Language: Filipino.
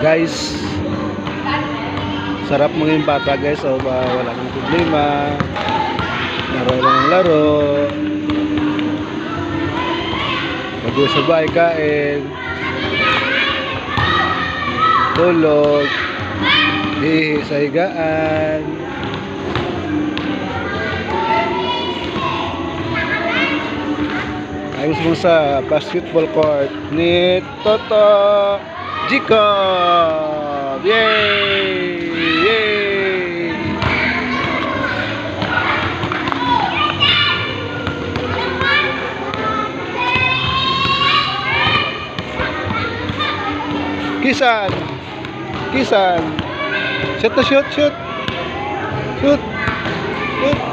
Guys, sarap maging bata guys. So, wala nang problema. Laro lang ang laro. Mag-usabay, kain. Tulog. Ihi sa higaan. Ayos mo sa basketball court ni Toto Jacob. Yay! Yay! Kisan! Kisan! Shoot na shoot! Shoot! Shoot! Shoot!